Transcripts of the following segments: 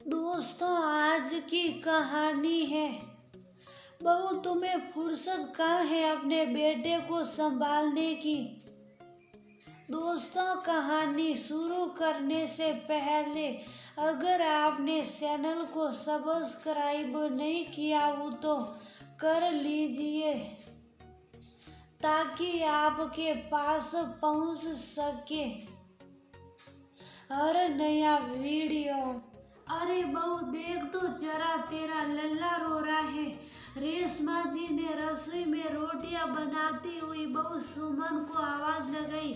दोस्तों, आज की कहानी है। बहू, तुम्हें फुर्सत कहाँ है अपने बेटे को संभालने की। दोस्तों, कहानी शुरू करने से पहले अगर आपने चैनल को सब्सक्राइब नहीं किया हो तो कर लीजिए ताकि आपके पास पहुंच सके हर नया वीडियो। अरे बहू, देख तो जरा, तेरा लल्ला रो रहा है। रेशमा जी ने रसोई में रोटियां बनाती हुई बहू सुमन को आवाज लगाई।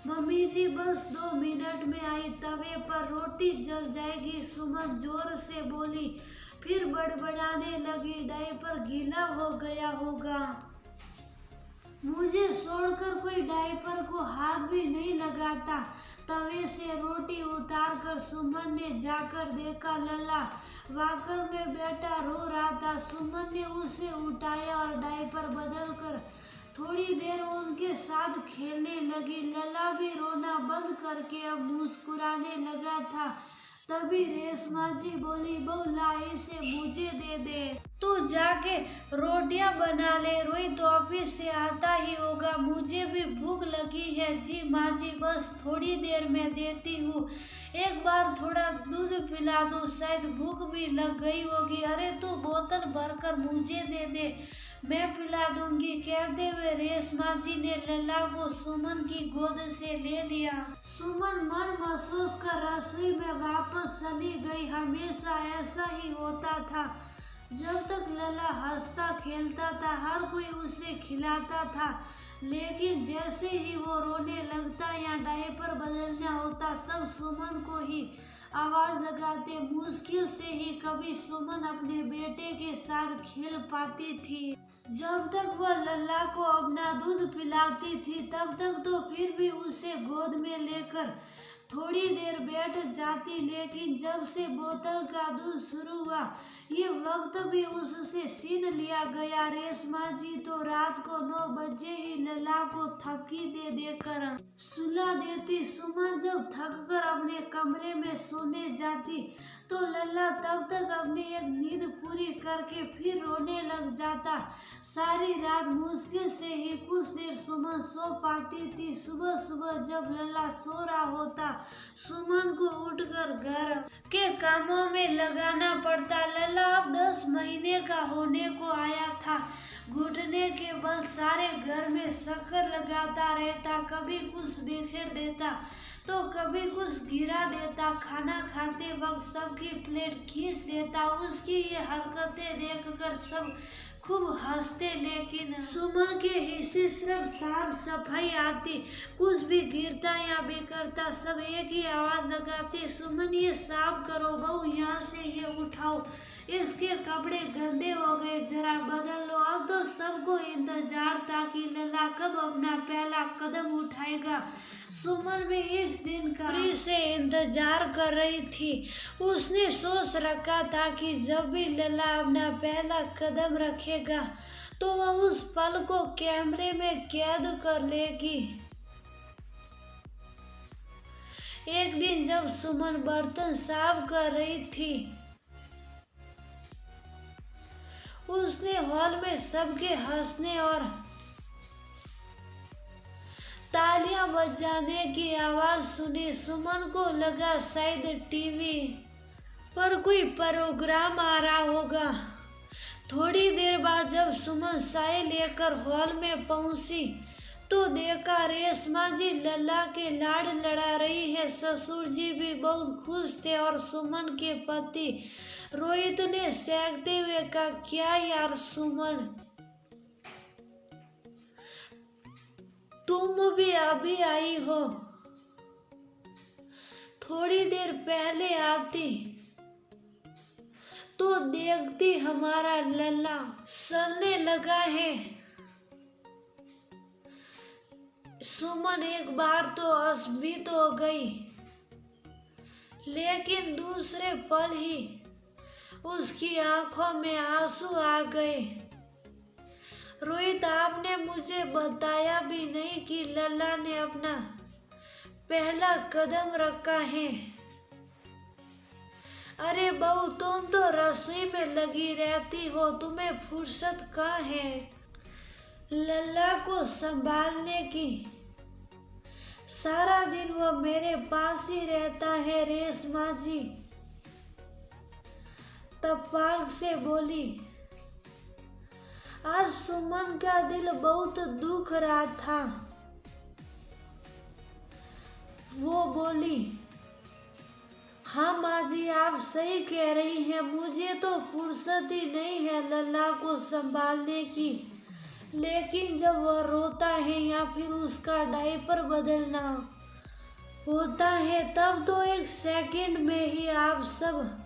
मम्मी जी, बस 2 मिनट में आई, तवे पर रोटी जल जाएगी। सुमन जोर से बोली, फिर बड़बड़ाने लगी, डायपर गीला हो गया होगा। मुझे छोड़कर कोई डायपर को हाथ भी नहीं लगाता। तवे से रोटी उतारकर सुमन ने जाकर देखा, लल्ला वाकर में बेटा रो रहा था। सुमन ने उसे उठाया और डायपर बदलकर थोड़ी देर उनके साथ खेलने लगी। लल्ला भी रोना बंद करके अब मुस्कुराने लगा था। तभी रेशमा जी बोली, बहू ला, इसे मुझे दे दे। तू जाके रोटियां बना ले, रोहित ऑफिस से आता ही होगा। मुझे भी भूख लगी है। जी माँ जी, बस थोड़ी देर में देती हूँ। एक बार थोड़ा दूध पिला दो, शायद भूख भी लग गई होगी। अरे तू बोतल भरकर मुझे दे दे, मैं पिला दूंगी। कहते हुए रेशमा जी ने लल्ला को सुमन की गोद से ले लिया। सुमन मन महसूस कर रसोई में वापस चली गई। हमेशा ऐसा ही होता था। जब तक लल्ला हंसता खेलता था, हर कोई उसे खिलाता था, लेकिन जैसे ही वो रोने लगता या डायपर बदलना होता, सब सुमन को ही आवाज लगाते। मुश्किल से ही कभी सुमन अपने बेटे के साथ खेल पाती थी। जब तक वह लल्ला को अपना दूध पिलाती थी, तब तक तो फिर भी उसे गोद में लेकर थोड़ी देर बैठ जाती, लेकिन जब से बोतल का दूध शुरू हुआ, ये वक्त भी उससे छीन लिया गया। रेशमा जी तो रात को 9 बजे ही लल्ला को थपकी दे देकर सुला देती। सुमन जब थक कर अपने कमरे में सोने जाती तो लल्ला तब तक अपनी एक नींद पूरी करके फिर रोने लग जाता। सारी रात मुश्किल से ही कुछ देर सुमन सो पाती थी। सुबह सुबह जब लल्ला सो रहा होता, सुमन को उठकर घर के कामों में लगाना पड़ता। लल्ला अब 10 महीने का होने को आया था। घुटने के बल सारे घर में चक्कर लगाता रहता, कभी कुछ बिखेर देता तो कभी कुछ गिरा देता। खाना खाते वक्त सबकी प्लेट खींच देता। उसकी ये हरकतें देखकर सब खूब हंसते, लेकिन सुमन के हिस्से सिर्फ साफ सफाई आती। कुछ भी गिरता या बिखरता, सब एक ही आवाज लगाते, सुमन ये साफ करो, बहू यहाँ से ये उठाओ, इसके कपड़े गंदे हो गए, जरा बदल लो। अब तो सबको इंतजार था कि लल्ला कब अपना पहला कदम उठाएगा। सुमन भी इस दिन का से इंतजार कर रही थी। उसने सोच रखा था कि जब भी लल्ला अपना पहला कदम रखेगा तो वह उस पल को कैमरे में कैद कर लेगी। एक दिन जब सुमन बर्तन साफ कर रही थी, उसने हॉल में सबके हंसने और तालियां बजाने की आवाज सुनी। सुमन को लगा शायद टीवी पर कोई प्रोग्राम आ रहा होगा। थोड़ी देर बाद जब सुमन चाय लेकर हॉल में पहुंची तो देखा रेशमा जी लल्ला के लाड लड़ा रही है। ससुर जी भी बहुत खुश थे और सुमन के पति रोहित ने सहकते हुए कहा, क्या यार सुमन, तुम भी अभी आई हो? थोड़ी देर पहले आती तो देखती हमारा लल्ला सलने लगा है। सुमन एक बार तो असभित हो गई, लेकिन दूसरे पल ही उसकी आंखों में आंसू आ गए। रोहित, आपने मुझे बताया भी नहीं कि लल्ला ने अपना पहला कदम रखा है। अरे बहू, तुम तो रसोई में लगी रहती हो, तुम्हें फुर्सत कहाँ है लल्ला को संभालने की। सारा दिन वो मेरे पास ही रहता है। रेशमा जी तपाक से बोली। आज सुमन का दिल बहुत दुख रहा था। वो बोली, हाँ माँ जी, आप सही कह रही हैं, मुझे तो फुर्सत ही नहीं है लल्ला को संभालने की। लेकिन जब वह रोता है या फिर उसका डायपर बदलना होता है, तब तो एक सेकंड में ही आप सब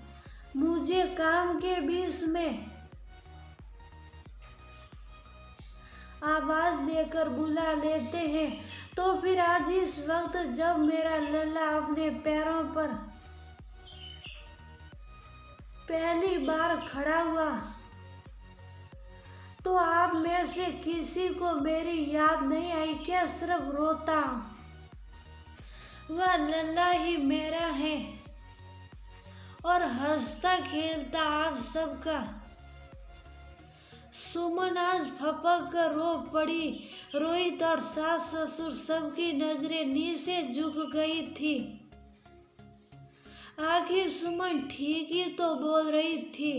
मुझे काम के बीच में आवाज देकर बुला लेते हैं। तो फिर आज इस वक्त जब मेरा लल्ला अपने पैरों पर पहली बार खड़ा हुआ, तो आप में से किसी को मेरी याद नहीं आई क्या? सिर्फ रोता वह लल्ला ही मेरा है और हंसता खेलता आप सबका। सुमन आज फपक कर रो पड़ी। रोहित और सास ससुर सबकी नजरें नीचे झुक गई थी। आखिर सुमन ठीक ही तो बोल रही थी।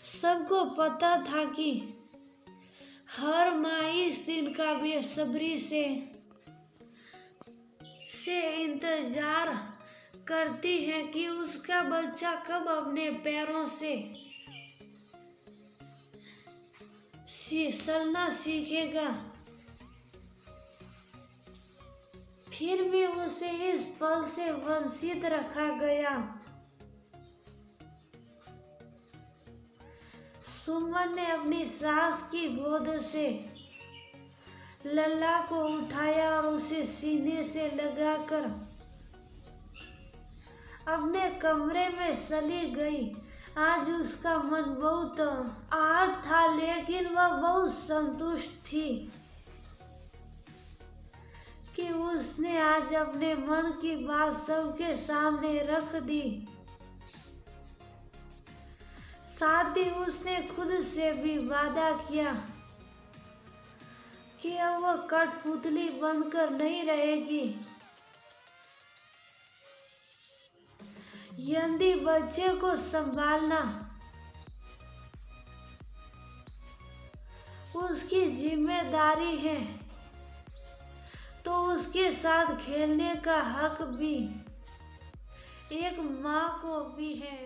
सबको पता था कि हर माँ इस दिन का बेसब्री से इंतजार करती है कि उसका बच्चा कब अपने पैरों से चलना सीखेगा। फिर भी उसे इस पल से वंचित रखा गया। सुमन ने अपनी सास की गोद से लल्ला को उठाया और उसे सीने से लगाकर अपने कमरे में चली गई। आज उसका मन बहुत आहत था, लेकिन वह बहुत संतुष्ट थी कि उसने आज अपने मन की बात सबके सामने रख दी। साथ ही उसने खुद से भी वादा किया कि अब वह कठपुतली बनकर नहीं रहेगी। यदि बच्चे को संभालना उसकी जिम्मेदारी है, तो उसके साथ खेलने का हक भी एक माँ को भी है।